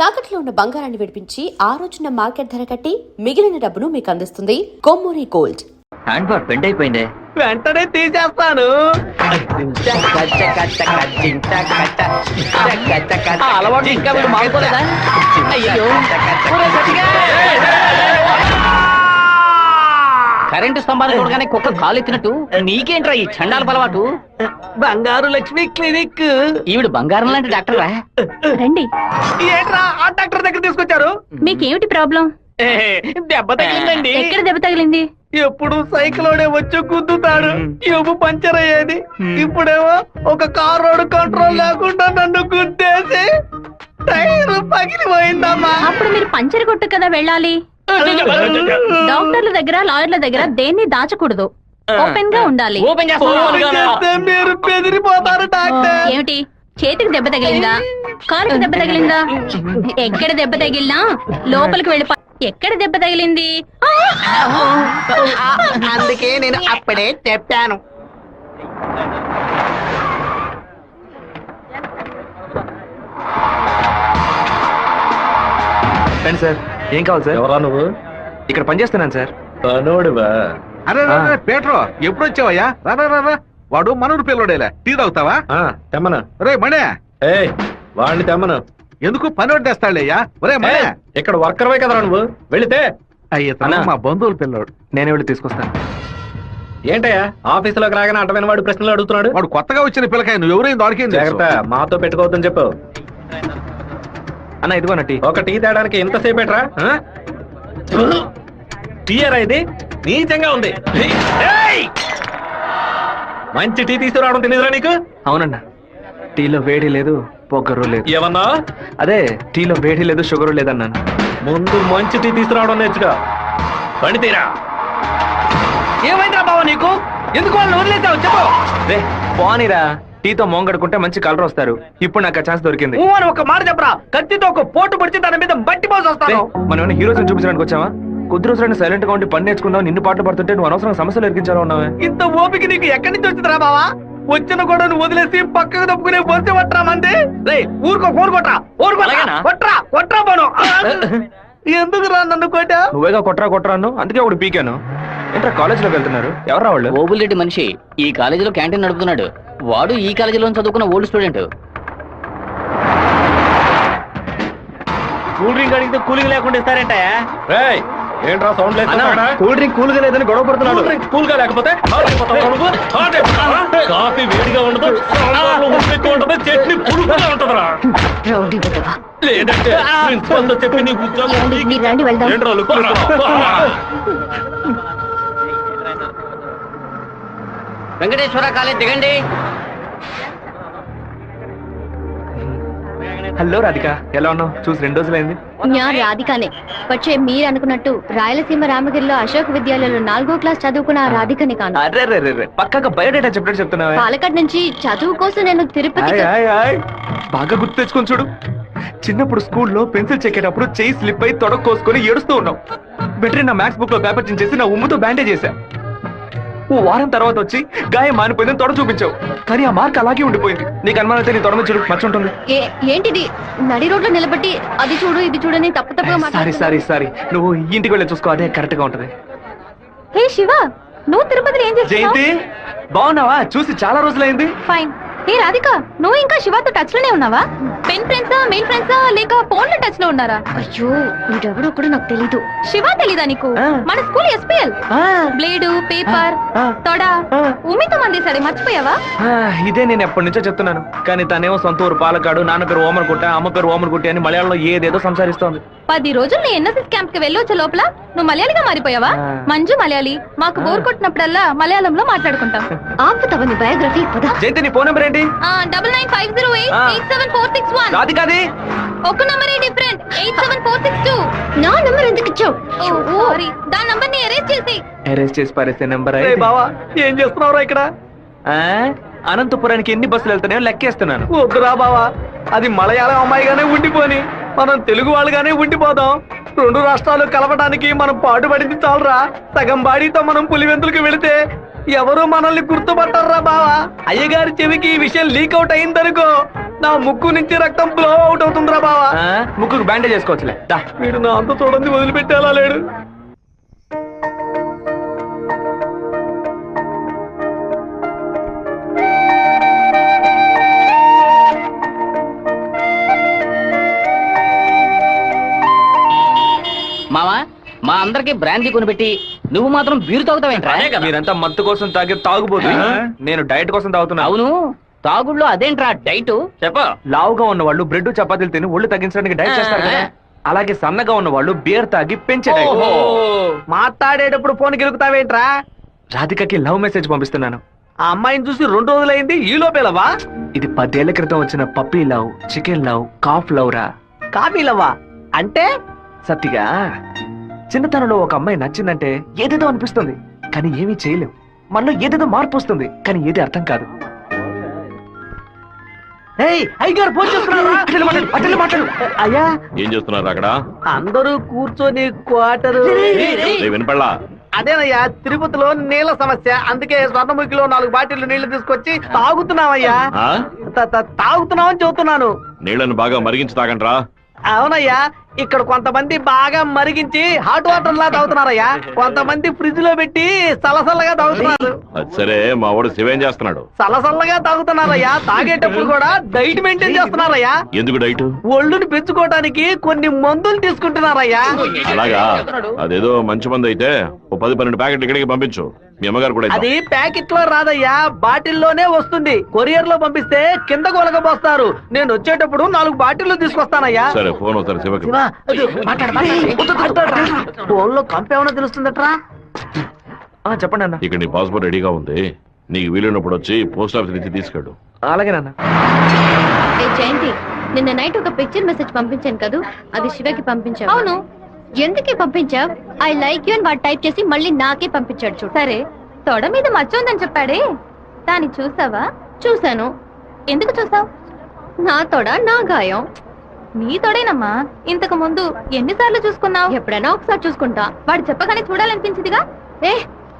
తాకట్లో ఉన్న బంగారాన్ని విడిపించి ఆ రోజున మార్కెట్ ధర కట్టి మిగిలిన డబ్బును మీకు అందిస్తుంది Kommuri gold. Hand bar bend అయిపోయింది, వెంటనే తీసేస్తాను. అలవాటు ఇంకా మీరు మారుకోలేదా? అయ్యో కరెంటు స్తంభాలు చూడగానే కుక్క కాలు ఎత్తినట్టు నీకేంట్రా ఈ చండాల బలవాటు? బంగారు లక్ష్మి క్లినిక్. ఈవిడ బంగారం లాంటి డాక్టర్ రా. రండి. ఏంట్రా ఆ డాక్టర్ దగ్గర తీసుకొచ్చారు? మీకేమిటి ప్రాబ్లం? దెబ్బ తగిలిందండి. ఎక్కడ దెబ్బ తగిలింది? ఎప్పుడు సైకిలోనే వచ్చి గుద్దుతాడు, ఎవ్వు పంచర్ అయ్యేది. ఇప్పుడేమో ఒక కార్ రోడ్ కంట్రోల్ లేకుండా నన్ను గుద్దేసి టైర్ పగిలిపోయిందమ్మా. అప్పుడు మీరు పంచర్ కొట్టు కదా వెళ్ళాలి. డాక్టర్ల దగ్గర లాయర్ల దగ్గర దేన్ని దాచకూడదు, ఓపెన్ గా ఉండాలి. మీరు బెదిరిపోతారు డాక్టర్. ఏమిటి చేతికి దెబ్బ తగిలిందా, కాలుకి దెబ్బ తగిలిందా? ఎక్కడ దెబ్బ తగిలినా లోపలికి వెళ్ళిపో. ఎక్కడ దెబ్బ తగిలింది? అందుకే నేను అప్పుడే చెప్పాను. సార్ ఏం కావాలి సార్? ఎవరా నువ్వు? ఇక్కడ పనిచేస్తున్నాను సార్. పనోడివా? అరే పేట్రో ఎప్పుడు వచ్చావయ్యా? రా వాడు మనూరు పిల్లడేలే. టీ తాగుతావా? తెమ్మను. రే మణే, ఏయ్ వాడిని తెమ్మను. ఎందుకు పని తెస్తాడులేయ్యా? ఒరే మణే, ఇక్కడ వర్కర్వే కదరా నువ్వు, వెళితే. అయ్యా మా బంధువుల పిల్లోడు. నేను వెళ్ళి తీసుకొస్తాను. ఏంటయ్యా ఆఫీసులోకి రాగానే అటమైన వాడు ప్రశ్నలు అడుగుతున్నాడు. వాడు కొత్తగా వచ్చిన పిల్లకాయ, నువ్వు ఎవరైంది వాడికి? జాగ్రత్త, మాతో పెట్టుకోవద్దని చెప్పు. అన్న ఇదిగోన టీ. ఒక టీ తేడానికి ఎంతసేపు ఎట్రా? టీయరా ఇది? నీచంగా ఉంది. ఏయ్! మంచి టీ తీసుకురావడం తెలియదురా నీకు? అవునన్నా, టీలో వేడి లేదు, పొగరు లేదు. ఏమన్నా? అదే టీలో వేడి లేదు, షుగరు లేదన్నాను. ముందు మంచి టీ తీసుకురావడం నేర్చుకో. పండి తీరా. ఏమైందిరా బావ నీకు? ఎందుకు వాళ్ళని వదిలేసావు చెప్పు. రే పోనీరా, టీతో మోంగడుకుంటే మంచి కలర్ వస్తారు. ఇప్పుడు నాకు ఆ ఛాన్స్ దొరికింది. అని ఒక మాట చెప్పరా, కత్తితో ఒక పోటు పడిచి దాని మీద బట్టి పోసి వస్తాను. మనం ఏమైనా హీరోస్ చూపించడానికి వచ్చావా? కొద్ది రోజులైనా సైలెంట్ గా ఉండి పని నేర్చుకుందాం. నిన్ను పాటలు పడుతుంటే నువ్వు అనవసరం సమస్యలు ఎరికించాలో ఉన్నావే. ఇంత ఓపిక నీకు ఎక్కడి నుంచి వచ్చిందిరా బావా? వచ్చిన కూడా నువ్వు వదిలేసి పక్కకు తప్పుకునే బొరిసి పట్టరా మంది. రే ఊరుకో, ఫోన్ కొట్రా, కొట్రా కొట్రా పోను. ఎందుకు రా నన్ను కొట్టా? నువ్వేగా కొట్రా అన్ను, అందుకే ఒకటి పీకాను. ఏంట్రా కాలేజీలోకి వెళ్తున్నారు? ఎవరా వాళ్ళు? ఓబుల్రెడ్డి మనిషి ఈ కాలేజీలో క్యాంటీన్ నడుపుతున్నాడు. వాడు ఈ కాలేజీలో చదువుకున్న ఓల్డ్ స్టూడెంట్. కూల్ డ్రింక్ అడిగితే కూలింగ్ లేకుండా ఇస్తారంట. ఏంట్రా సౌండ్ లేదు? కూల్ డ్రింక్ కూల్ గా లేదని గొడవ పడుతున్నాడు. కూల్ గా లేకపోతే కాఫీ వేడిగా ఉండదు, ఉండదు, చట్నీ పురుగుగా ఉంటుందిరా. లేదంటే ప్రిన్సిపల్ చెప్పి నీ ఉద్యోగం ఏంట్రా లుక్కురా? వెంకటేశ్వర కాలేజ్ దిగండి. హలో రాధిక, ఎలా ఉన్నావు? చూసి 2 రోజులైంది. నేను రాధికానే. వచ్చే మీరు అనుకున్నట్టు రాయలసీమ రామగిరిలో అశోక్ విద్యాలయంలో 4వ క్లాస్ చదువుకున్న ఆ రాధికని కాను. అరే పక్కగా బయోడేటా చెప్పినట్టు చెప్తున్నావా? పాలకాడ్ నుంచి చదువు కోసం నేను తిరుపతి. బాగా గుర్తు తెచ్చుకొని చూడు. చిన్నప్పుడు స్కూల్లో పెన్సిల్ చెక్కేటప్పుడు చెయ్యి స్లిప్ అయి తొడ కోసుకొని ఏడుస్తూ ఉన్నావు. బెటర్ నా మ్యాథ్స్ బుక్ లో పేపర్ చించేసి నా ఉమ్ముతో బ్యాండేజ్ చేశా. ఓ వారం తర్వాత వచ్చి గాయం మానిపోయిందని తొడ చూపించావు, కానీ ఆ మార్క్ అలాగే ఉండిపోయింది. నీకు అనుమానం అయితే నీ తొడ మీద చూడు, మచ్చ ఉంటుంది. ఏంటిది? నడి రోడ్లో నిలబెట్టి అది చూడు ఇది చూడని తప్పుగా సారీ నువ్వు ఇంటికి వెళ్ళి చూసుకో, అదే కరెక్ట్ గా ఉంటది. హే శివ, నువ్వు తిరుపతిలో ఏం చేస్తున్నావు? జయంతి బాగున్నావా? చూసి చాలా రోజులైంది. ఫైన్. హే రాధిక, నువ్వు ఇంకా శివతో టచ్ లోనే ఉన్నావా? పెన్ ఫ్రెండ్సా, మెయిల్ ఫ్రెండ్సా, లేక ఫోన్ లో టచ్ లో ఉన్నారా? అయ్యో వీడెవడో కూడా నాకు తెలీదు. శివ తెలీదా నీకు? మన స్కూల్ ఎస్పీఎల్ బ్లేడు, పేపర్, తొడ ఉమ్మితో మందేశాడు, మర్చిపోయావా? ఇదే నేను ఎప్పటి నుంచో చెప్తున్నాను, కానీ తనేమో సొంత ఊరు పాలకాడు, నాన్న పేరు ఓమర్గుట్ట, అమ్మ పేరు ఓమర్గుట్టి అని మలయాళంలో ఏదేదో సంసారిస్తోంది. 10 రోజులు నీ ఎన్ఎస్ఎస్ క్యాంప్ కి వెళ్ళొచ్చే లోపల నువ్వు మలయాళిగా మారిపోయావా? మంజు మలయాళి. మాకు బోర్ కొట్టినప్పుడల్లా మలయాళంలో మాట్లాడుకుంటాం. ఆపుతావా నీ బయోగ్రఫీ? జయంతి నీ ఫోన్ నెంబర్ ఏంటి? 9950887461. రాధికాది ఒక నంబరే డిఫరెంట్, 87462. నా నంబర్ ఎందుకు ఇచ్చావు? సారీ, దాని నంబర్ ని అరెస్ట్ చేసి పారేసే నెంబర్. బావా ఏం చేస్తున్నావురా ఇక్కడ? అనంతపురానికి ఎన్ని బస్సులు వెళ్తున్నాయో లెక్కేస్తున్నాను. వద్దురా బావా, అది మలయాళం అమ్మాయిగానే ఉండిపోని మనం తెలుగు వాళ్ళుగానే ఉండిపోదాం. 2 రాష్ట్రాలు కలపడానికి మనం పాటుపడింది చాలరా. సగం బాడీతో మనం పులివెందులకు వెళితే ఎవరు మనల్ని గుర్తుపట్టారా బావా? అయ్యగారి చెవికి ఈ విషయం లీక్ అవుట్ అయిందనుకో, నా ముక్కు నుంచి రక్తం ఫ్లో అవుట్ అవుతుందిరా బావా. ముక్కుకు బ్యాండేజ్ చేసుకోవచ్చులే దా. వీడు నా అంత చూడండి వదిలిపెట్టేలా లేడు. మావా మా అందరికి బ్రాందీ కొనిపెట్టి నువ్వు మాత్రం బీరు తాగుతావేంట్రా? మీరంతా మత్తు కోసం తాగే తాగుబోతు, నేను డైట్ కోసం తాగుతున్నా. అవును, తాగుళ్ళో అదేంట్రా డైట్ చెప్ప. లావుగా ఉన్న వాళ్ళు బ్రెడ్ చపాతీలు తిని ఒళ్ళు తగ్గించడానికి డైట్ చేస్తారు కదా, అలాగే సన్నగా ఉన్న వాళ్ళు బియర్ తాగి పెంచే డైట్. మాట్లాడేటప్పుడు ఫోన్ గెలుకుతావేంట్రా? రాధికకి లవ్ మెసేజ్ పంపిస్తున్నాను. ఆ అమ్మాయిని చూసి 2 రోజులైంది, ఈ లోపేలవా? ఇది 10 ఏళ్ల క్రితం వచ్చిన puppy love, chicken love, calf love రా. కాఫీలవ్వా అంటే? సత్తిగా చిన్నతనంలో ఒక అమ్మాయి నచ్చిందంటే ఏదేదో అనిపిస్తుంది, కానీ ఏమీ చేయలేం. మనలో ఏదేదో మార్పు వస్తుంది, కానీ ఏది అర్థం కాదు. అయ్యగారు ఫోన్ చేస్తున్నారా? మాట్లాడు. అయ్యా ఏం చేస్తున్నారు అక్కడ? అందరూ కూర్చొని క్వార్టరు. వినపడలా? అదేనయ్యా, తిరుపతిలో నీళ్ళ సమస్య, అందుకే స్వర్ణముఖిలో 4 బాటిళ్లు నీళ్లు తీసుకొచ్చి తాగుతున్నామయ్యా. తాగుతున్నామని చెబుతున్నాను. నీళ్లను బాగా మరిగించి తాగండ్రా. అవునయ్యా, ఇక్కడ కొంతమంది బాగా మరిగించి హాట్ వాటర్ లా తాగుతున్నారయ్యా, కొంతమంది ఫ్రిడ్జ్ లో పెట్టి సలసల్లగా తాగుతున్నారు. అది సరే, మా వాడు శివేం చేస్తున్నాడు? సలసల్లగా తాగుతున్నారయ్యా. తాగేటప్పుడు కూడా డైట్ మెయింటైన్ చేస్తున్నారయ్యా. ఎందుకు డైట్? ఒళ్ళుని పెంచుకోవడానికి కొన్ని మందులు తీసుకుంటున్నారయ్యా. అలాగా? అదేదో మంచి మంది అయితే ఓ 10-12 ప్యాకెట్లు ఇక్కడికి పంపించు. మీ అమ్మగారు కూడా ఇద్దాం. అది ప్యాకెట్ లో రాదయ్యా, బాటిల్లోనే వస్తుంది. కొరియర్ లో పంపిస్తే కింద కొలగబోస్తారు. నేను వచ్చేటప్పుడు 4 బాటిల్లు తీసుకొస్తానయ్యా. సరే, ఫోన్ ఒకసారి శివకి. ఫోన్ లో కంపేమన్నా తెలుస్తుందట్రా? చెప్పండి అన్న. ఇక్కడ నీ పాస్పోర్ట్ రెడీగా ఉంది, నీకు వీలైనప్పుడు వచ్చి పోస్ట్ ఆఫీస్ నుంచి తీసుకెళ్ళు. అలాగే నాన్న. జయంతి, నిన్న నైట్ ఒక పిక్చర్ మెసేజ్ పంపించాను కదా, అది శివకి పంపించావు. అవును, ఎందుకే పంపించావు? ఐ లైక్ యూ అని వాడు టైప్ చేసి మళ్ళీ నాకే పంపించాడు చూడు. సరే, తొడ మీద మచ్చ ఉందని చెప్పాడే, దాన్ని చూసావా? చూశాను. ఎందుకు చూసావు? నా తొడ నా గాయం. నీ తొడేనమ్మా. ఇంతకు ముందు ఎన్నిసార్లు చూసుకున్నావు? ఎప్పుడైనా ఒకసారి చూసుకుంటా. వాడు చెప్పగానే చూడాలనిపించిందిగా.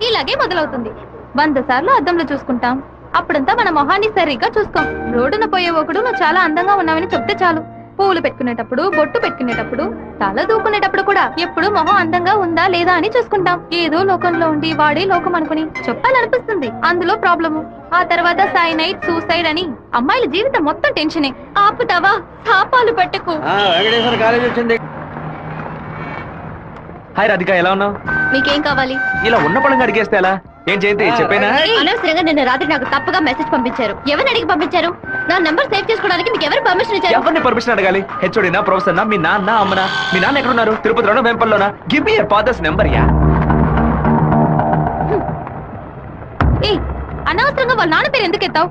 ఇలాగే మొదలవుతుంది. 100 సార్లు అద్దంలో చూసుకుంటాం. అప్పుడంతా మన మొహాన్ని సరిగ్గా చూసుకోం. రోడ్డున పోయే ఒకడు నువ్వు చాలా అందంగా ఉన్నావని చెప్తే చాలు. పూలు పెట్టుకునేటప్పుడు, బొట్టు పెట్టుకునేటప్పుడు, తల దూకునేటప్పుడు కూడా ఎప్పుడు మొహం అందంగా ఉందా లేదా అని చూసుకుంటాం. ఏదో లోకంలో ఉండి వాడే లోకం అనుకుని చెప్పాలనిపిస్తుంది. అందులో ప్రాబ్లము. ఆ తర్వాత సైనైడ్, సూసైడ్ అని అమ్మాయిల జీవితం మొత్తం టెన్షనే. ఆపుతావా? శాపాలు పట్టుకు. వెంకటేశ్వర కాలేజ్ వచ్చింది. హాయ్ రాధిక, ఎలా ఉన్నావు? మీకేం కావాలి? ఇలా ఉన్న పడంగా అడిగేస్తే ఎలా? ఏం జయంతి చెప్పేనా? అనవసరంగా నిన్న రాత్రి నాకు తప్పుగా మెసేజ్ పంపించారు. ఎవరిని అడిగి పంపించారు? నా నంబర్ సేవ్ చేసుకోవడానికి మీకు ఎవరు పర్మిషన్ ఇచ్చారు? ఎవరిని పర్మిషన్ అడగాలి? హెచ్ఓడినా, ప్రొఫెసర్నా, మీ నాన్న, అమ్మనా? మీ నాన్న ఎక్కడున్నారు? తిరుపతిలోనా, వేంపల్లోనా? Give me your father's number yeah. అనవసరంగా వాళ్ళ నాన్న పేరు ఎందుకు ఎత్తావు?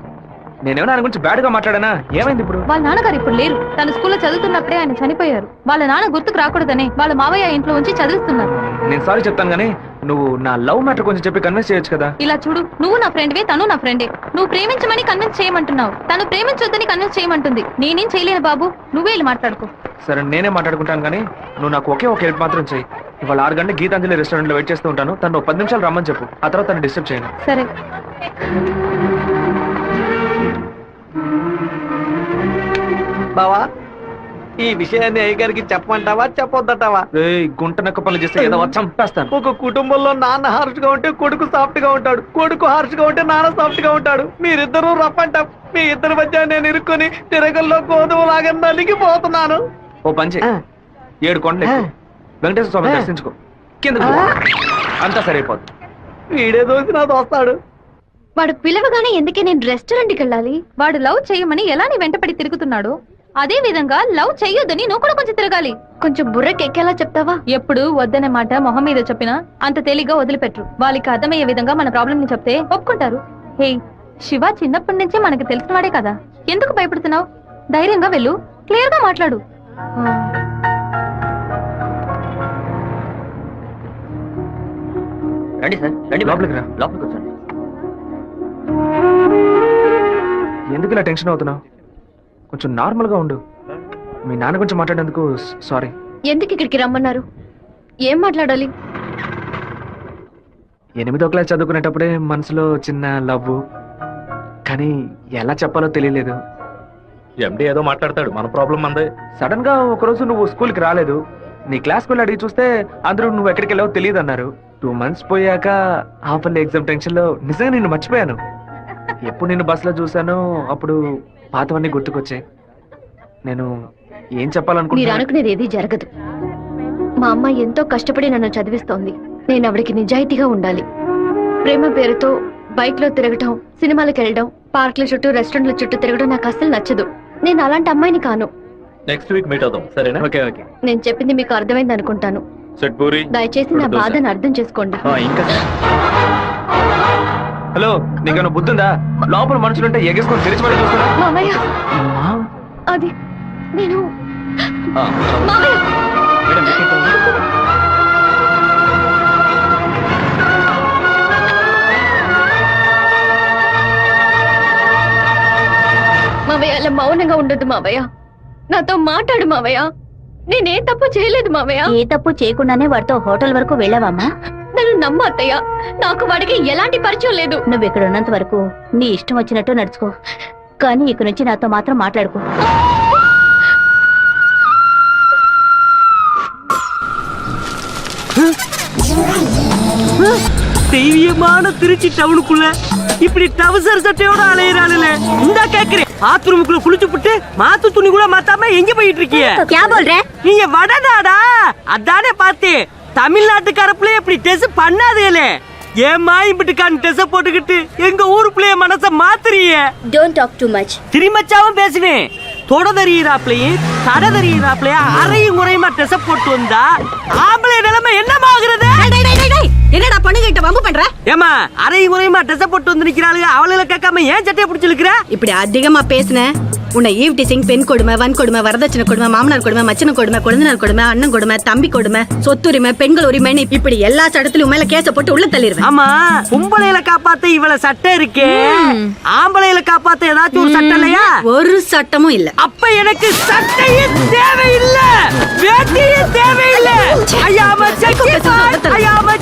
నేనేమన్నా ఆయన గురించి బ్యాడ్ గా మాట్లాడానా? ఏమైంది ఇప్పుడు? వాళ్ళ నాన్నగారు ఇప్పుడు లేరు. తన స్కూల్లో చదువుతున్నప్పుడే ఆయన చనిపోయారు. వాళ్ళ నాన్న గుర్తుకు రాకూడదనే వాళ్ళ మావయ్య ఇంట్లో ఉంచి చదివిస్తున్నారు. నేను సారీ చెప్తాను గానీ నువ్వు నా లవ్ మ్యాటర్ కొంచెం చెప్పి కన్విన్స్ చేయొచ్చు కదా. ఇలా చూడు, నువ్వు నా ఫ్రెండ్వే, తను నా ఫ్రెండే. నువ్వు ప్రేమించమని కన్విన్స్ చేయమంటున్నావు, తను ప్రేమించొద్దని కన్విన్స్ చేయమంటుంది. నేనేం చేయలేను బాబు, నువ్వే వెళ్ళి మాట్లాడుకో. సరే, నేనే మాట్లాడుకుంటాను కానీ నువ్వు నాకు ఒకే ఒక హెల్ప్ మాత్రం చేయి. ఇవాళ 6 గంటల గీతాంజలి రెస్టారెంట్ లో వెయిట్ చేస్తూ ఉంటాను. తను 10 నిమిషాలు రమ్మని చెప్పు. ఆ తర్వాత తను డిస్టర్బ్ చేయను. సరే. బావా, ఈ విషయాన్ని అయ్యగారికి చెప్పమంటావా చెప్పొద్దటావా? గుంట నక్క పనులు చేస్తే ఏదో చంపేస్తాను. ఒక కుటుంబంలో నాన్న హార్ష్ గా ఉంటే కొడుకు సాఫ్ట్ గా ఉంటాడు, కొడుకు హార్ష్ గా ఉంటే నాన్న సాఫ్ట్ గా ఉంటాడు. మీరిద్దరూ రఫ్ అంటాం. మీ ఇద్దరి మధ్య నేను ఇరుక్కుని తిరగల్లో గోధుమ లాగా నలిగిపోతున్నాను. ఓ పంచి 7 కొండలు ఎక్కు. వెంకటేశ్వర స్వామి దర్శించుకో, కింద అంతా సరైపోద్ది. వీడే దోసి నా దోస్తాడు. వాడు పిలవగానే ఎందుకే నేను రెస్టారెంట్కి వెళ్ళాలి? వాడు లవ్ చేయమని ఎలా నీ వెంటపడి తిరుగుతున్నాడు, అదే విధంగా లవ్ చెయ్యొద్దని నువ్వు కూడా కొంచెం తిరగాలి. కొంచెం బుర్రకెక్కేలా చెప్తావా? ఎప్పుడు వద్దనే మాట మొహం మీద చెప్పినా అంత తేలిగ్గా వదిలిపెట్టరు. వాళ్ళకి అర్థమయ్యే విధంగా మన ప్రాబ్లం ని చెప్తే ఒప్పుకుంటారు. హే, శివ చిన్నప్పటి నుంచే మనకి తెలిసిన వాడే కదా, ఎందుకు భయపడుతున్నావు? ధైర్యంగా వెళ్ళు, క్లియర్ గా మాట్లాడు. రండి సార్, రండి. లోపలికి రా. లోపలికి వచ్చండి. ఎందుకు ఇలా టెన్షన్ అవుతున్నావు? కొంచెం నార్మల్ గా ఉండు. మీ నాన్న గురించి మాట్లాడేందుకు సారీ. ఎందుకు ఇక్కడికి రమ్మన్నారు? ఏం మాట్లాడాలి? 8వ క్లాస్ చదువుకునేటప్పుడే మనసులో చిన్న లవ్, కానీ ఎలా చెప్పాలో తెలియలేదు. ఎండి ఏదో మాట్లాడతాడు, మన ప్రాబ్లం మందే. సడన్ గా ఒక రోజు నువ్వు స్కూల్కి రాలేదు. నీ క్లాస్ వెళ్ళి అడిగి చూస్తే అందరూ నువ్వు ఎక్కడికి వెళ్ళావో తెలియదు అన్నారు. 2 months పోయాక హాఫ్ ఇయర్లీ ఎగ్జామ్ టెన్షన్ లో నిజంగా నిన్ను మర్చిపోయాను. ఎప్పుడు నిన్ను బస్సులో చూసానో అప్పుడు పాతవన్నీ గుర్తుకొచ్చాయి. నేను ఏం మీరు చెప్పాలనుకుంటున్నా? అనుకునేది ఏది జరగదు. మా అమ్మ ఎంతో కష్టపడి నన్ను చదివిస్తోంది. నేను ఆవిడకి నిజాయితీగా ఉండాలి. ప్రేమ పేరుతో బైక్ లో తిరగటం, సినిమాలకు వెళ్ళడం, పార్కుల చుట్టూ రెస్టారెంట్ల చుట్టూ తిరగడం నాకు అస్సలు నచ్చదు. నేను అలాంటి అమ్మాయిని కాను. నెక్స్ట్ వీక్ మీట్ అవుదాం, సరేనా? Okay okay. నేను చెప్పింది మీకు అర్థమైంది అనుకుంటాను. సెట్ పూరి. దయచేసి నా బాధను అర్థం చేసుకోండి. ఇంకా హలో, నీకన్నా బుద్ధుందా? లోపల మనుషులుంటే ఎగేసుకొని తెరిచి పడి చూస్తున్నా. మామయ్య, అది నేను మామయ్య, మావయ్య అలా మౌనంగా ఉండొద్దు మావయ్య. నాతో మాట్లాడు మావయ్య. నేనే తప్పు చేయలేదు మావయ్య. ఏ తప్పు చేయకుండానే వాడితో హోటల్ వరకు వెళ్ళావమ్మా? నన్ను నమ్ము అత్తయ్య. నాకు వాడికి ఎలాంటి పరిచయం లేదు. నువ్వు ఇక్కడ ఉన్నంత వరకు నీ ఇష్టం వచ్చినట్టు నడుచుకో, కానీ ఇక నుంచి నాతో మాత్రం మాట్లాడుకో. தெய்வீகமான திருச்சி டவுனுக்குள்ள இப்படி டவுசர் சட்டையோட அலையிறானுல இந்த கேக்குறேன். பாத்ரூமுக்குள்ள குளிச்சு புட்டு மாத்து துணி கூட மாத்தாம எங்க போயிட்டு இருக்கீங்க? நீங்க வடநாடா? அதானே பார்த்தேன். தமிழ்நாட்டுக்காரப்புல இப்படி டெஸ் பண்ணாதேலே. ஏமா இப்படிக்கான டெஸ் போட்டுக்கிட்டு எங்க ஊரு பிள்ளைய மனச மாத்துறீங்க? Don't talk too much. திருமச்சாவும் பேசுவேன். தொட தெரியிறாப்லையும் தட தெரியிறாப்லையா அரையும் குறையுமா டெஸ் போட்டு வந்தா ஆம்பளை நிலைமை என்னமாகிறது? என்னடா பண்ணுகிட்ட வம்பு பண்ற? ஏமா அரையும் குறையுமா டெஸ் போட்டு வந்து நிக்கிறாளுங்க, அவளுகளை கேட்காம ஏன் சட்டையை பிடிச்சிருக்கிற? இப்படி அதிகமா பேசுன உன்னை ஈவ் டீசிங், பெண் கொடுமை, வன் கொடுமை, வரதட்சணை கொடுமை, மாமனார் கொடுமை, மச்சன கொடுமை, குழந்தைனார் கொடுமை, அண்ணன் கொடுமை, தம்பி கொடுமை, சொத்துரிமை, பெண்கள் உரிமைன்னு இப்படி எல்லா சட்டத்திலும் மேல கேச போட்டு உள்ள தள்ளிடுவேன். ஆமா, பொம்பளையில காப்பாத்த இவ்வளவு சட்டை இருக்கே, ஆம்பளையில காப்பாத்த ஏதாச்சும் ஒரு சட்டம் இல்லையா? ஒரு சட்டமும் இல்ல. அப்ப எனக்கு சட்டையே தேவையில்லை, வேட்டியே தேவையில்லை. ஐயாம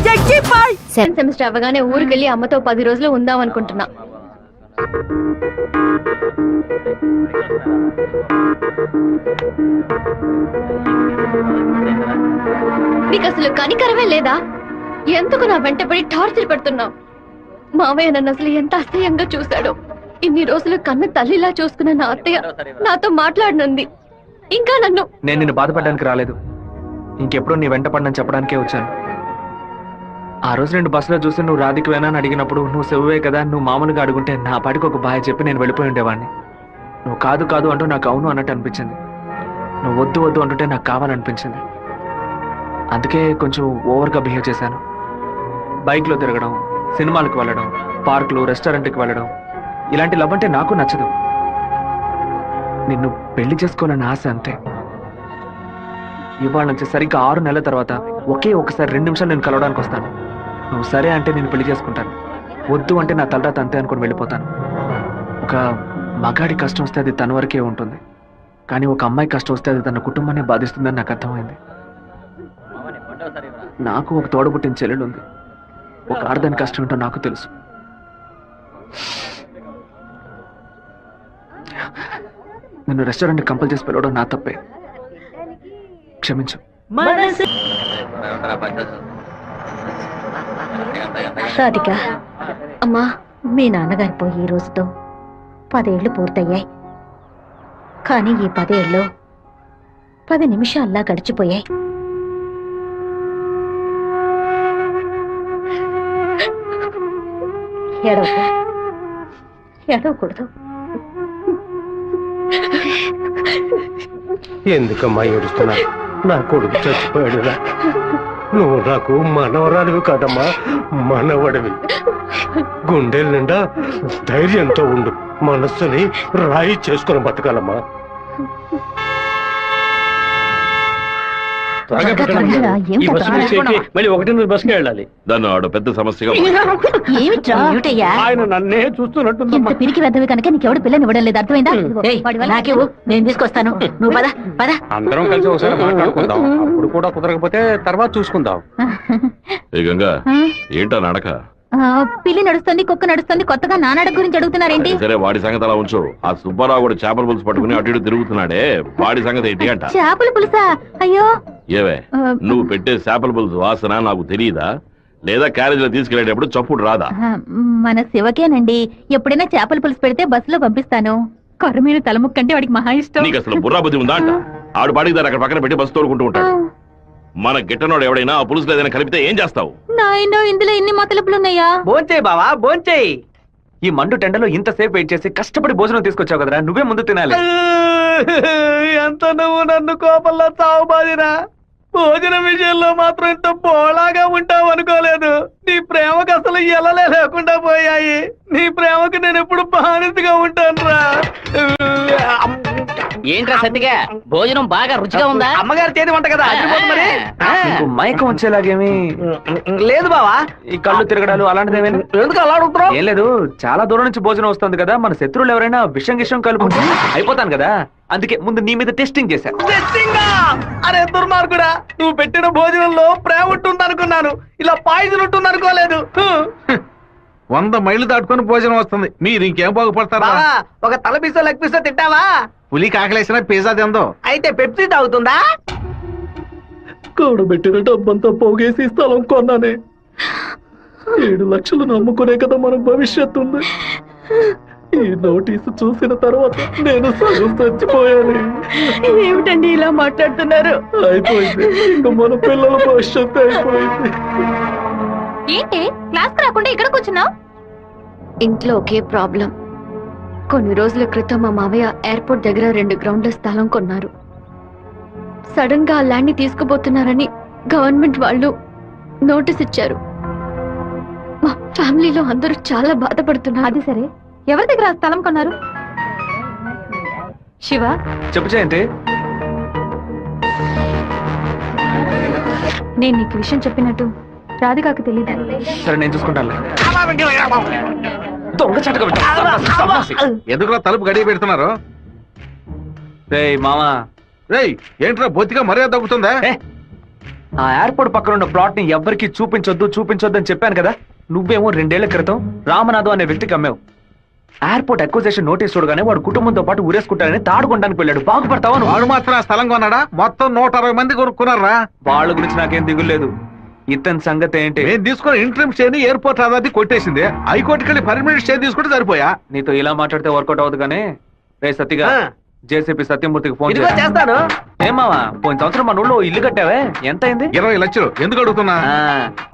జగ్గి పాయ్. సెమిస్టర్ అవగానే ఊరికి వెళ్ళి అమ్మతో 10 రోజులు ఉందాం అనుకుంటున్నా. నీకు అసలు కనికరమే లేదా? ఎందుకు నా వెంటపడి టార్చర్ పెడుతున్నావు? మావయ్య నన్ను అసలు ఎంత అసహ్యంగా చూశాడో. ఇన్ని రోజులు కన్ను తల్లిలా చూసుకున్న నా అత్తయ్య నాతో మాట్లాడనుంది. ఇంకా నన్ను నేను నిన్ను బాధపడడానికి రాలేదు, ఇంకెప్పుడు నీ వెంట పడనని చెప్పడానికే వచ్చాను. ఆ రోజు నేను బస్సులో చూసి నువ్వు రాధికి వేనా అని అడిగినప్పుడు నువ్వు సెవ్వే కదా, నువ్వు మామూలుగా అడుగుంటే నా పాటికి ఒక బాయ్ చెప్పి నేను వెళ్ళిపోయి ఉండేవాడిని. నువ్వు కాదు కాదు అంటూ నాకు అవును అన్నట్టు అనిపించింది. నువ్వు వద్దు వద్దు అంటుంటే నాకు కావాలనిపించింది. అందుకే కొంచెం ఓవర్గా బిహేవ్ చేశాను. బైక్లో తిరగడం, సినిమాలకు వెళ్ళడం, పార్కులు, రెస్టారెంట్కి వెళ్ళడం, ఇలాంటి లవ్ అంటే నాకు నచ్చదు. నిన్ను పెళ్లి చేసుకోవాలని ఆశ అంతే. ఇవాళ నుంచి సరిగ్గా 6 నెలల తర్వాత ఒకే ఒకసారి 2 నిమిషాలు నేను కలవడానికి వస్తాను. నువ్వు సరే అంటే నేను పెళ్లి చేసుకుంటాను, వద్దు అంటే నా తలరాత అంతే అనుకుని వెళ్ళిపోతాను. ఒక మగాడి కష్టం వస్తే అది తన వరకే ఉంటుంది, కానీ ఒక అమ్మాయి కష్టం వస్తే అది తన కుటుంబాన్ని బాధిస్తుందని నాకు అర్థమైంది. నాకు ఒక తోడబుట్టిన చెల్లెలు ఉంది. ఒక ఆడదాని కష్టం ఏంటో నాకు తెలుసు. నిన్ను రెస్టారెంట్ కంపల్ చేసి పిలవడం నా తప్పే, క్షమించు. రాధిక, అమ్మా, మీ నాన్నగారు పోయి ఈ రోజుతో 10 ఏళ్లు పూర్తయ్యాయి. కానీ ఈ 10 ఏళ్ళు 10 నిమిషాల్లా గడిచిపోయాయి. ఏడవకూడదు. ఎందుకమ్మా ఏడుస్తున్నా? నా కొడుకు చచ్చిపోయాడురా. నువ్వు నాకు మనవరాలివి కాదమ్మా, మనవడివి. గుండెల నిండా ధైర్యంతో ఉండు, మనస్సుని రాయి చేసుకుని బతకాలమ్మా. మళ్ళీ 1:30 బస్కి వెళ్ళాలి. దాన్ని ఆడ పెద్ద సమస్యగా ఏమిట్రా? ఆయన నన్నే చూస్తున్నట్టు ఇంత పిరికి వెద్దవి కనుక నీకెవడు పిల్లని ఇవ్వడం లేదు, అర్థమైందా? నాకేవు, నేను తీసుకొస్తాను, నువ్వు పద పద. అందరం కలిసి ఒకసారి మాట్లాడుకుందాం, అప్పుడు కూడా కుదరకపోతే తర్వాత చూసుకుందాం. ఏ గంగా, ఏంటా నడక? పిల్లి నడుస్తుంది, కుక్క నడుస్తుంది, కొత్తగా నానాడ గురించి అడుగుతున్నారేంటి? సరే వాడి సంగతి అలా ఉంచు. ఆ సుబ్బారావు కూడా చేపల పులుసు పట్టుకుని అటు ఇటు తిరుగుతున్నాడే, వాడి సంగతి ఏంటి అంట? చేపల పులుసా? అయ్యో ఏవే, నువ్వు పెట్టే చేపల పులుసు వాసన నాకు తెలియదా? లేదా క్యారేజ్ లో తీసుకెళ్లేటప్పుడు చప్పుడు రాదా? మన శివకేనండి, ఎప్పుడైనా చేపల పులుసు పెడితే బస్సులో పంపిస్తాను. కొర్రమీను తలముక్కంటే వాడికి మహా ఇష్టం. నీకు అసలు బుర్రా బుద్ధి ఉందా అంట? ఆడు బాడికి దాన్ని అక్కడ పక్కన పెట్టి బస్సు తోడుకుంటూ ఉంటాడు. మన గిట్టనోడు ఎవడైనా ఆ పులుసులో ఏదైనా కలిపితే ఏం చేస్తావు? నాయనో, ఇందులో ఎన్ని మతలపులున్నాయా? భోంచేయి బావా, భోంచేయి. ఈ మండు టెండలో ఇంతసేపు వెయిట్ చేసి కష్టపడి భోజనం తీసుకొచ్చావు కదరా, నువ్వే ముందు తినాలి. ఎంత నువ్వు నన్ను కోపంలో చావు బాదిరా. భోజనం విషయంలో మాత్రం ఇంత బోళాగా ఉంటావు అనుకోలేదు. నీ ప్రేమకు అసలు ఎలలే లేకుండా పోయాయి. నీ ప్రేమకు నేను ఎప్పుడు బానిసగా ఉంటాను రా. ఏంట్రా సత్తిగా, భోజనం బాగా రుచిగా ఉందా? అమ్మగారు చేతి వంట కదా, మరి మైకం వచ్చేలాగేమి లేదు బావా. ఈ కళ్ళు తిరగడాలు అలాంటిదేమీ ఎందుకు అలా అడుగుతున్నావు? ఏం లేదు, చాలా దూరం నుంచి భోజనం వస్తుంది కదా, మన శత్రువులు ఎవరైనా విషం కలుపుకుంటే అయిపోతాను కదా, అందుకే ముందు నీ మీద టెస్టింగ్ చేశా. అరే దుర్మార్గుడా, నువ్వు పెట్టిన భోజనంలో ప్రేమ ఉంటుంది అనుకున్నాను, ఇలా పాయిజన్ ఉంటుంది అనుకోలేదు. 100 మైళ్ళు దాటుకొని భోజనం వస్తుంది, మీరు ఇంకేం బాగుపడతారా? ఒక తల పీసో లెగ్ పీసో తింటావా? పులి కాకలేసిన పిజ్జా తిందో. అయితే పెప్సీ తాగుతుందా? కూడబెట్టిన డబ్బంతా పోగేసి స్థలం కొన్నానే. 7 లక్షలు నమ్ముకునే కదా మన భవిష్యత్తు ఉంది. ఈ నోటీసు చూసిన తర్వాత నేను సగం చచ్చిపోయాను. ఏమిటండి ఇలా మాట్లాడుతున్నారు? అయిపోయింది, ఇంకా మన పిల్లల భవిష్యత్తు అయిపోయింది. ఏంటి క్లాస్ రాకుండా ఇక్కడ కూర్చున్నావు? ఇంట్లో ఒకే ప్రాబ్లం. కొన్ని రోజుల క్రితం మా మావయ్య ఎయిర్పోర్ట్ దగ్గర 2 గ్రౌండ్ల స్థలం కొన్నారు. సడన్ గా ఆ ల్యాండ్ ని తీసుకుపోతున్నారని గవర్నమెంట్ వాళ్ళు నోటీస్ ఇచ్చారు. మా ఫ్యామిలీలో అందరూ చాలా బాధపడుతున్నారు. అది సరే, ఎవరి దగ్గర ఆ స్థలం కొన్నారు? శివ, చెప్పు చేయండి. నేను నీకు విషయం చెప్పినట్టు రాధికాకు తెలీదు. సరే నేను చూసుకుంటాను. దొంగ చటక ఎందుకు తలుపు గడియ పెడుతున్నారు? రేయ్ మామా, రేయ్ ఏంట్రా బొత్తిగా మర్యాద తగ్గుతుందా? ఆ ఎయిర్పోర్ట్ పక్కన ఉన్న ప్లాట్ ని ఎవ్వరికి చూపించొద్దు అని చెప్పాను కదా. నువ్వేమో 2 ఏళ్ల క్రితం రామనాథం అనే వ్యక్తికి అమ్మావు. ఎయిర్పోర్ట్ అక్విజిషన్ నోటీస్ చూడగానే వాడు కుటుంబంతో పాటు ఊరేసుకుంటారని తాడుకోవడానికి వెళ్ళాడు. బాగుపడతావా? వాడు మాత్రం ఆ స్థలం కొన్నాడా? మొత్తం 160 మంది కొనుక్కున్నారా? వాళ్ళ గురించి నాకేం దిగులేదు. ఇతని సంగతి ఏంటి? నేను తీసుకున్న ఇంట్రీమ్ స్టే ని ఎయిర్పోర్ట్ అథారిటీ కొట్టేసింది. హైకోర్టుకి వెళ్ళి పర్మనెంట్ స్టే తీసుకుంటే సరిపోయా. నీతో ఇలా మాట్లాడితే వర్కౌట్ అవుతుంది కానీ రే సత్తిగా, జేసీపీ సత్యమూర్తికి ఫోన్ చేస్తాను. ఏమావా, పోయిన సంవత్సరం మన ఊళ్ళో ఇల్లు కట్టావే, ఎంత అయింది? 20 లక్షలు. ఎందుకు అడుగుతున్నా?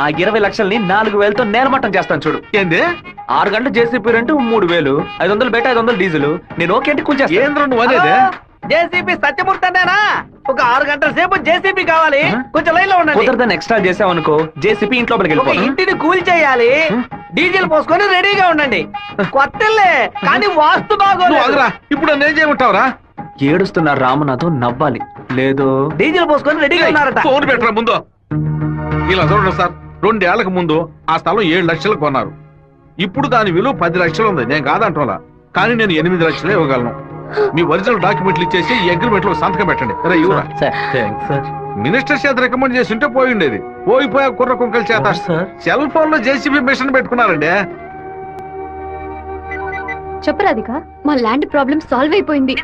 ఆ 20 లక్షల్ని 4,000తో నేలమట్టం చేస్తాను చూడు. ఏంది? 6 గంటలు జేసీపీ రెంట్ 3,000, 500 బయట 500 డీజిల్. నేను ఓకే అంటే కూల్చేస్తా. ఏంద్ర నువ్వు అనేదే? జేసీబీ సత్యమూర్తి అన్నానా? ఒక 6 గంటల సేపు జేసీబీ కావాలి, కొంచెం లైన్ లో ఉండండి. కుదరదని ఎక్స్ట్రా చేసావనుకో జేసీపీ ఇంట్లోకి ఒక వెళ్ళిపోయి ఇంటిని కూల్ చేయాలి, డీజిల్ పోసుకొని రెడీగా ఉండండి. కొత్తలే కానీ వాస్తు నువ్వు బాగోలేదు. ఆగురా. ఇప్పుడు నేను చేయమంటావురా? ఏడుస్తున్న రామనాథం నవ్వాలి, లేదు డీజిల్ పోసుకొని రెడీగా ఉన్నారట. ఫోన్ పెట్టరా ముందు. ఇలా చూడండి సార్, 2 ఏళ్లకు ముందు ఆ స్థలం 7 లక్షలకు కొన్నారు. ఇప్పుడు దాని విలువ 10 లక్షలు ఉంది. నేను కాదంటోలా, కానీ నేను 8 లక్షలే ఇవ్వగలను. మీ ఒరిజినల్ డాక్యుమెంట్లు ఇచ్చేసి ఈ అగ్రిమెంట్ లో సంతకం పెట్టండి. మినిస్టర్ చేత రికమెండ్ చేసి ఉంటే పోయి ఉండేది. పోయిపోయా కుర్ర కుంకల చేత సెల్ ఫోన్ లో జేసీబీ మిషన్ పెట్టుకున్నారండి. చెప్పు రాధిక. మా ల్యాండ్ ప్రాబ్లం సాల్వ్ అయిపోయింది.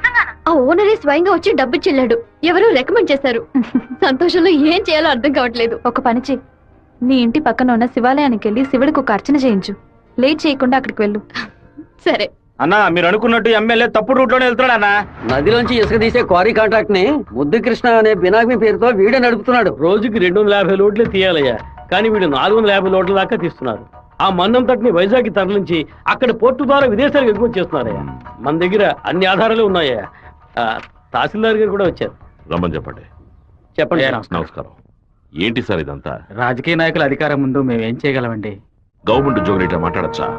ఆ ఓనరే స్వయంగా వచ్చి డబ్బు చెల్లాడు. ఎవరో రికమెండ్ చేశారు. సంతోషంలో ఏం చేయాలో అర్థం కావట్లేదు. ఒక పని చెయ్యి, నీ ఇంటి పక్కన ఉన్న శివాలయానికి వెళ్ళి శివుడికి ఒక అర్చన చేయించు. లేట్ చేయకుండా అక్కడికి వెళ్ళు. సరే అన్నా, మీరు అనుకున్నట్టు ఎమ్మెల్యే తప్పుడు రూట్ లోనే వెళ్తున్నాడు అన్న. నదిలోంచి ఇసుక తీసే క్వారీ కాంట్రాక్ట్ ని ముద్దు కృష్ణ అనే బినామీ పేరుతో వీడే నడుపుతున్నాడు. రోజుకి 250 లోడ్లే తీయాలయ్యా, కానీ వీడు 450 లోడ్ల దాకా తీస్తున్నారు. ఆ మన్నంతటిని వైజాగ్ తరలించి అక్కడ పోర్టు ద్వారా విదేశాలకు ఎగుమతి చేస్తున్నారయ్యా. మన దగ్గర అన్ని ఆధారాలు ఉన్నాయా. తహసీల్దార్ గారు కూడా వచ్చారు. రమ్మని చెప్పండి. చెప్పండి. నమస్కారం. ఏంటి సార్ ఇదంతా? రాజకీయ నాయకుల అధికారం ముందు మేమేం చేయగలమండి? గవర్నమెంట్ ఉద్యోగులు ఇట్లా మాట్లాడచ్చా?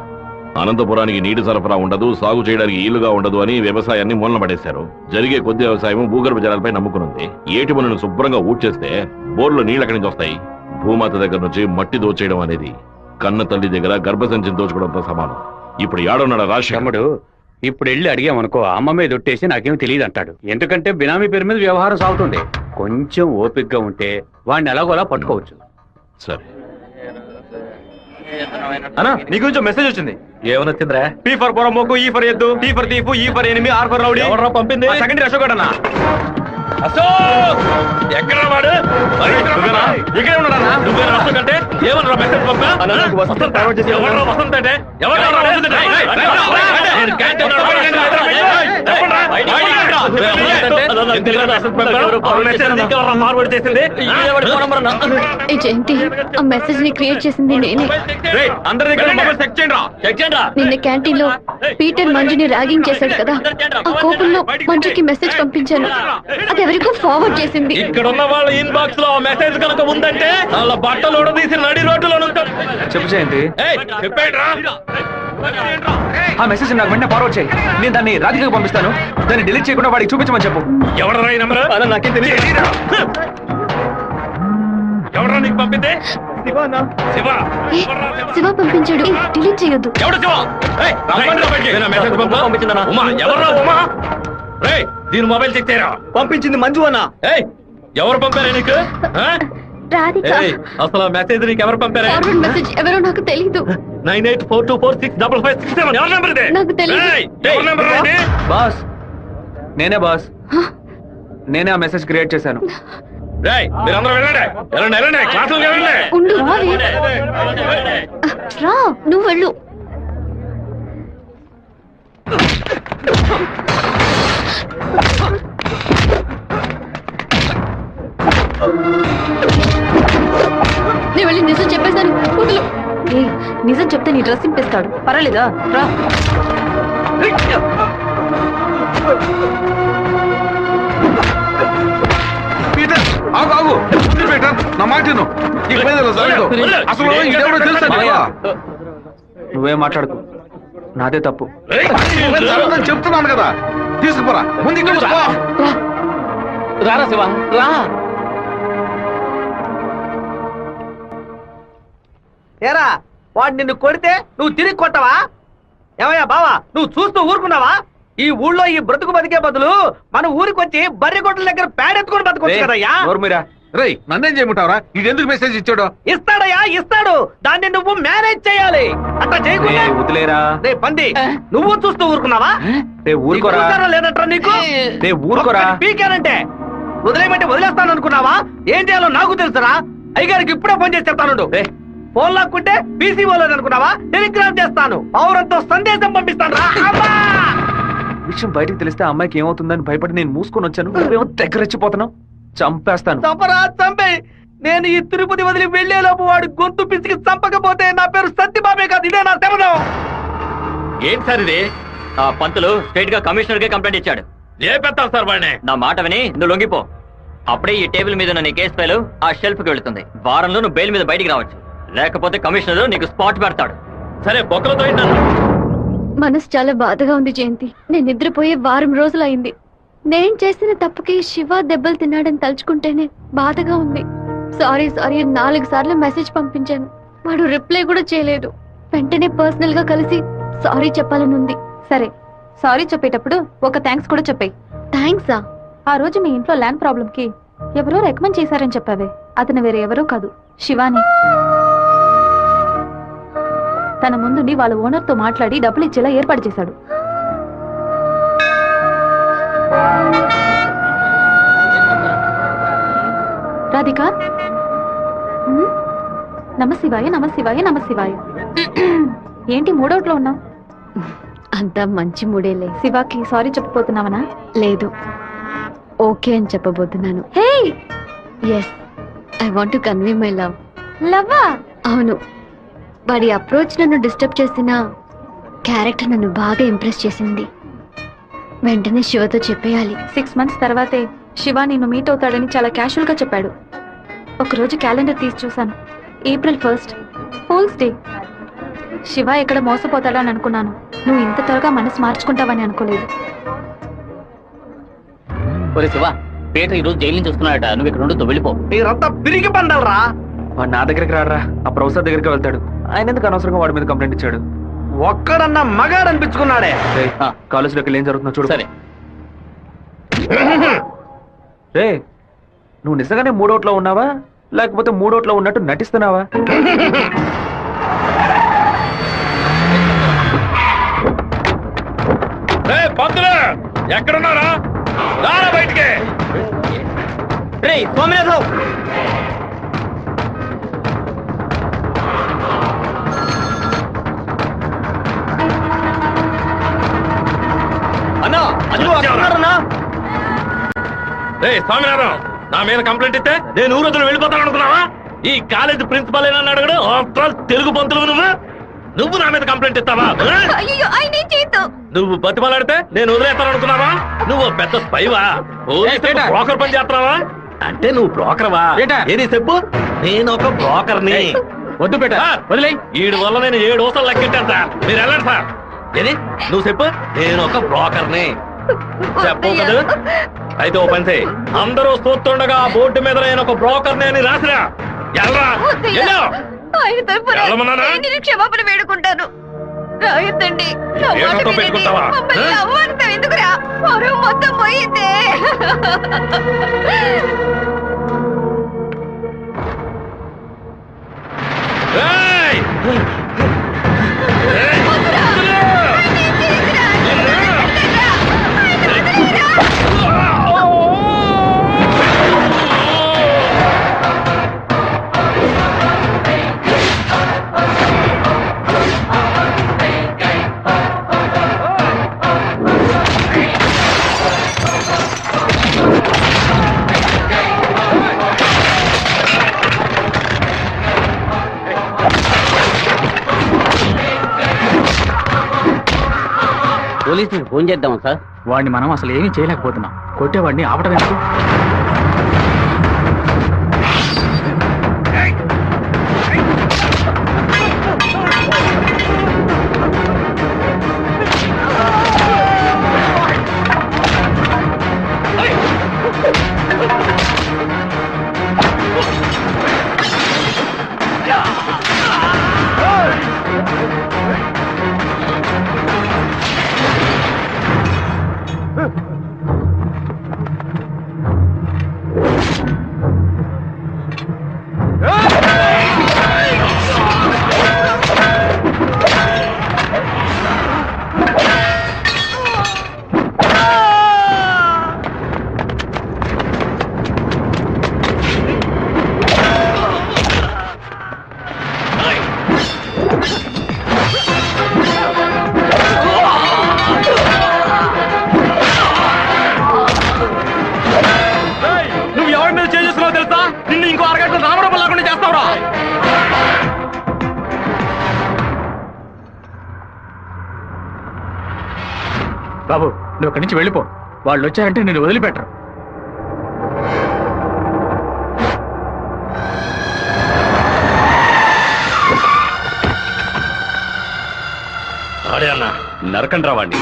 అనంతపురానికి నీటి సరఫరా ఉండదు, సాగు చేయడానికి ఇల్లుగా ఉండదు అని వ్యవసాయాన్ని మూలన పడేశారు. జరిగే కొద్ది వ్యవసాయం భూగర్భ జలాలపై నమ్ముకునుంది. ఏటి మనను శుభ్రంగా ఊడ్చేస్తే బోర్లో నీళ్ళు ఎక్కడి నుంచి వస్తాయి? భూమాత దగ్గర నుంచి మట్టి దోచేయడం అనేది కన్న తల్లి దగ్గర గర్భసంచిని దోచుకోవడంతో సమానం. ఇప్పుడు ఏడున్నాడు రాష్ట్రముడు. ఇప్పుడు వెళ్ళి అడిగామనుకో అమ్మ మీద ఒట్టేసి నాకేం తెలియదు అంటాడు. ఎందుకంటే బినామీ పేరు మీద వ్యవహారం సాగుతుంది. కొంచెం ఓపికగా ఉంటే వాడిని ఎలాగోలా పట్టుకోవచ్చు. సరే, అన్నా నీ గురించి మెసేజ్ వచ్చింది. ఏమని వచ్చిందిరా? పీ ఫర్ పొరమోకు, ఈ ఫర్ ఎద్దు, tea for thief, E for enemy, R for rowdy. ఎవరు పంపింది? సెకండరీ అశోక్ అన్న. అశోక్ ఎక్కడ వాడు? ఇక్కడే ఉన్నాడన్నా. నువ్వేనా అశోక్ అంటే? ఏమన్నా మెసేజ్ పంపా? వసంత్ అంటే ఏ జయంతి, ఆ మెసేజ్ ని క్రియేట్ చేసింది నేనే. అందరి దగ్గర మొబైల్ చెక్ చేయండి. నిన్న క్యాంటీన్ లో పీటర్ మంజుని ర్యాగింగ్ చేశాడు కదా, ఆ కోపంలో మంజుకి మెసేజ్ పంపించాను. అది ఎవరికో ఫార్వర్డ్ చేసింది. ఇక్కడ ఉన్న వాళ్ళ ఇన్బాక్స్ లో మెసేజ్ కనుక ఉందంటే వాళ్ళ బట్టలు తీసి నడి రోడ్డులో చెప్పు జయంతి. ఆ మెసేజ్ నాకు వెంటనే ఫార్వర్డ్ చేయి. నేను దాన్ని రాధికకు పంపిస్తాను. దాన్ని డిలీట్ చేయకుండా వాడికి చూపించమని చెప్పు. ఎవడరా ఈ నంబర్? నాకేం తెలియదు. ఎవడరా నీకు పంపింది? శివ పంపించాడు. డిలీట్ చేయొద్దు. ఎవడు శివ? మెసేజ్ పంపించిందన్నా. ఉమా ఎవరా ఉమా? దీని మొబైల్ చెక్ చేయరా. పంపించింది మంజు అన్న. ఎవరు పంపారా నీకు? రాధిక. అసలు మెసేజ్ నీకు ఎవరు పంపారా? ఫార్వర్డ్ మెసేజ్ ఎవరో నాకు తెలీదు. 9842465567 ఎవరి నంబర్ ఇది? నాకు తెలీదు. ఎవరి నంబర్ ఇది? బాస్ నేనే బాస్. నేనే ఆ మెసేజ్ క్రియేట్ చేశాను. మీరందరూ వెళ్ళండి. క్లాసులు వెళ్ళండి. ఉండు రావే. రా, నువ్వు వెళ్ళు. నేను వెళ్ళి నిజం చెప్పేశాను. వదులు. నిజం చెప్తే నీ డ్రెస్ ఇంపిస్తాడు. పర్వాలేదా? రా. ఆగు పీటర్, నా మాట విను. అసలు ఇదెవడో తెలుసా నీకు? నువ్వేం మాట్లాడుకో, నాదే తప్పు. జరుగుతుందని చెప్తున్నాను కదా. తీసుకుపోరా ముందు ఇక్కడ నుంచి పో. రారా శివ రా. ఏరా వాడు నిన్ను కొడితే నువ్వు తిరిగి కొట్టవా? ఏమయ్యా బావా, నువ్వు చూస్తూ ఊరుకున్నావా? ఈ ఊళ్ళో ఈ బ్రతుకు బతికే బదులు మన ఊరికి వచ్చి బర్రె గొడ్ల దగ్గర పేడెత్తుకొని బతకొచ్చు కదయ్యా. రేయ్ నన్నేం చేయమంటావరా? ఇది ఎందుకు మెసేజ్ ఇచ్చాడు? ఇస్తాడయ్యా, ఇస్తాడు. దాన్ని నువ్వు మేనేజ్ చేయాలి. అట్లా చేయకుండా వదిలేరా. రే పంది, నువ్వు చూస్తూ ఊరుకున్నావా? ఊరుకోరా. లేదంటారా నీకు? ఊరుకోరా. పీకానంటే వదిలేయమంటే వదిలేస్తాను అనుకున్నావా? ఏం చేయాలో నాకు తెలుసురా. అయ్యగారికి ఇప్పుడే ఫోన్ చేసి చెప్తాను. ఫోన్ లాక్కుంటే పీసీ పోలేదు అనుకున్నావా? టెలిగ్రామ్ చేస్తాను. పౌరంతో సందేశం పంపిస్తాను. విషయం బయటకు తెలిస్తే అమ్మాయికి ఏమవుతుందని భయపడి నేను మూసుకొని వచ్చాను. నువ్వేమో దగ్గర రెచ్చిపోతున్నావు. చంపేస్తాను. చంపరా, చంపే. నేను ఈ తిరుపతి వదిలి వెళ్లేలోపు వాడు గొంతు పిసికి చంపకపోతే నా పేరు సత్యబాబే కాదు. ఇదే నా శపథం. ఏంటి సార్ ఇది? ఆ పంతులు స్ట్రైట్ గా కమిషనర్ కే కంప్లైంట్ ఇచ్చాడు. లేపెత్తాం సార్ వాడిని. నా మాట విని నువ్వు లొంగిపో. అప్పుడే ఈ టేబుల్ మీద ఉన్న నీ కేసు ఫైలు ఆ షెల్ఫ్ కి వెళుతుంది. వారంలో నువ్వు బెయిల్ మీద బయటికి రావచ్చు. లేకపోతే కమిషనర్ నీకు స్పాట్ పెడతాడు. సరే బొక్కలతో ఏంటన్నా? మనసు చాలా బాధగా ఉంది జయంతి. నేను నిద్రపోయే వారం రోజులైంది. నేను చేసిన తప్పుకి శివ దెబ్బలు తిన్నాడని తలుచుకుంటేనే బాధగా ఉంది. సారీ 4 సార్లు మెసేజ్ పంపించాను. వాడు రిప్లై కూడా చేయలేదు. వెంటనే పర్సనల్ గా కలిసి సారీ చెప్పాలని ఉంది. సరే, సారీ చెప్పేటప్పుడు ఒక థ్యాంక్స్ కూడా చెప్పాయి. థ్యాంక్సా? ఆ రోజు మీ ఇంట్లో ల్యాండ్ ప్రాబ్లం కి ఎవరో రికమెండ్ చేశారని చెప్పావే, అతను వేరే ఎవరో కాదు, శివాని. తన ముందుండి వాళ్ళ ఓనర్ తో మాట్లాడి డబ్బులు ఇచ్చేలా ఏర్పాటు చేశాడు. రాధిక, నమశివాయ నమశివాయ నమశివాయ. ఏంటి మూడోట్లో ఉన్నావు? అంతా మంచి మూడేలే. శివాకి సారీ చెప్పబోతున్నావనా? లేదు, ఓకే అని చెప్పబోతున్నాను. Hey, yes, I want to convey my love. లవ్వా? అవును. వాడి అప్రోచ్ నన్ను డిస్టర్బ్ చేసిన క్యారెక్టర్ నన్ను బాగా ఇంప్రెస్ చేసింది. వెంటనే శివతో చెప్పేయాలి. 6 months తర్వాతే శివ నిన్ను మీట్ అవుతాడని చాలా క్యాషువల్ గా చెప్పాడు. ఒకరోజు క్యాలెండర్ తీసి చూశాను. April 1st, fools day. Shiva ఎక్కడ మోసపోతాడని అనుకున్నాను. నువ్వు ఇంత త్వరగా మనసు మార్చుకుంటావని అనుకోలేదు. ఒరే శివ, పీటర్ ఈ రోజు జైలు నుంచి వస్తున్నాడట. నువ్వు ఇక్కడ ఉండు, వెళ్ళిపో. మీరంతా పిరిగి పండాలరా. వాడు నా దగ్గరికి రారా, ఆ ప్రొఫెసర్ దగ్గరికి వెళ్తాడు. ఆయన ఎందుకు అనవసరంగా వాడి మీద కంప్లైంట్ ఇచ్చాడు? ఒక్కడన్నా మగాడు అనిపించుకున్నాడే. కాలేజీలోకి ఏం జరుగుతుందో చూడు. సరే. రే, నువ్వు నిజంగానే మూడోట్లో ఉన్నావా లేకపోతే మూడోట్లో ఉన్నట్టు నటిస్తున్నావా? ఎక్కడున్నారా రారా బయటికి. రే సోమనాథం, అన్నా అది వస్తున్నారన్నా. రేయ్ స్వామినారాయణ, నా మీద కంప్లైంట్ ఇస్తే నేను ఊరు వదిలి వెళ్ళిపోతాను అనుకున్నావా? ఈ కాలేజ్ ప్రిన్సిపాల్ ఏనా అడగడు? ఆఫ్టర్ ఆల్ తెలుగు పంతులు నువ్వు నా మీద కంప్లైంట్ ఇస్తావా? అయ్యో ఆయన ఏం చేయొద్దు. నువ్వు బతిమాలాడితే నేను వదిలేస్తాను అనుకున్నావా? నువ్వు పెద్ద స్పైవా? బ్రోకర్ పని చేస్తున్నావా? అంటే నువ్వు బ్రోకర్వా? ఏది చెప్పు. నేను ఒక బ్రోకర్ని. వద్దు బేట వదిలే. వీడి వల్ల నేను 7 ఊసలు లెక్కెట్టాను సార్. మీరు వెళ్ళండి సార్. ఏది నువ్వు చెప్పు. నేను ఒక బ్రోకర్ని చెప్పు కదా. అయితే ఓ పని చేయి, అందరూ చూస్తుండగా బోర్డు మీద నేను ఒక బ్రోకర్ని అని రాసిరా. ఎల్రా ఎల్లో. ఆయన తరపున వెళ్ళమన్నానా? నేను క్షమాపణ వేడుకుంటాను. రాయొద్దండి. నా మాట ఏమంతో వినండి. పెట్టుకుంటావా? మమ్మల్ని అవ్వంతా ఎందుకురా? పరువు మొత్తం పోయిందే. ఏయ్! ఏయ్! వద్దురా. ఆయన ఏం చేయొద్దురా. వద్దురా. ఆయన వదిలేయరా. పోలీసులకు ఫోన్ చేద్దాం సార్. వాడిని మనం అసలు ఏమీ చేయలేకపోతున్నాం. కొట్టేవాడిని ఆపటం ఎందుకు? నువ్వు ఎవరి మీద చేస్తున్నావు తెలుసా? నిన్ను ఇంకో అరగంట రామరూపం లేకుండా చేస్తావురా. బాబు నువ్వు ఇక్కడి నుంచి వెళ్ళిపో. వాళ్ళు వచ్చారంటే నేను వదిలిపెట్టరు. ఆడే అన్న నరకండి రావాడిని.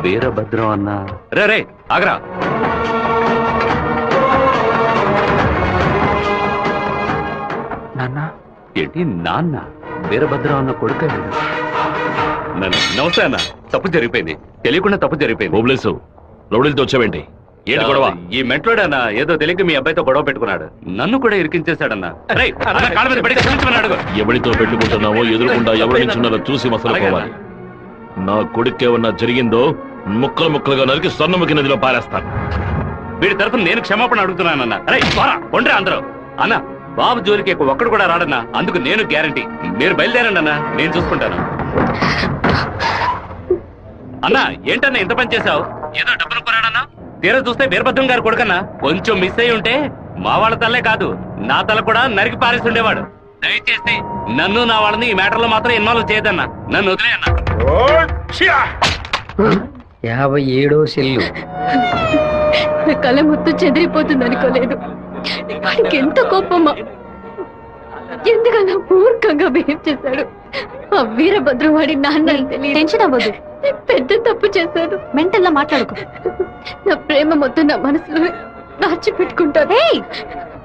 వీరభద్రం అన్న. రే రే ఆగరా. నాన్న ఏంటి నాన్న? వీరభద్రం అన్న కొడుక. నమస్తే అన్న. తప్పు జరిగిపోయింది, తెలియకుండా తప్పు జరిగిపోయింది. ఓబ్లేసు రౌడీలతో వచ్చావేంటి? ఏంటి గొడవ? ఈ మెట్లోడన్నా ఏదో తెలియక మీ అబ్బాయితో గొడవ పెట్టుకున్నాడు. నన్ను కూడా ఇరికించేశాడన్నా. ఎవరితో పెట్టుకుంటున్నావో ఎదురుకుండా ఎవరి నించున్నారో చూసి మసలుకోవాలి. నా కొడుకేమన్నా జరిగిందో ముక్కలు ముక్కలుగా నరికి స్వర్ణముఖి నదిలో పారేస్తాను. వీడి తరఫున నేను క్షమాపణ అడుగుతున్నానన్నా. అరే కొండ్రే అందరూ. అన్న బాబు జోలికి ఒక్కడు కూడా రాడన్నా, అందుకు నేను గ్యారంటీ. మీరు బయలుదేరండి అన్నా, నేను చూసుకుంటాను. అన్నా ఏంటన్నా ఇంత పని చేశావు? ఏదో డబ్బులు కొరాడన్నా, తీరా చూస్తే వీరభద్రం గారు కొడుకన్నా. కొంచెం మిస్ అయి ఉంటే మా వాళ్ళ తల్లే కాదు నా తల కూడా నరికి పారేసి ఉండేవాడు. దయచేసి నన్ను నా వాళ్ళని ఈ మ్యాటర్ లో మాత్రం ఇన్వాల్వ్ చేయదన్నా. నన్ను వదిలేయన్నా. 57వ సెల్లు. నా కళ మొత్తం చెదిరిపోతుంది అనుకోలేదు. వాడికి ఎంత కోపమా, ఎందుకన్నా మూర్ఖంగా బిహేవ్ చేశాడు. ఆ వీరభద్రం వాడి నాన్న టెన్షన్ అవ్వదు. పెద్ద తప్పు చేశాడు. మెంటల్ లా మాట్లాడుకో. నా ప్రేమ మొత్తం నా మనసులో దాచిపెట్టుకుంటాను.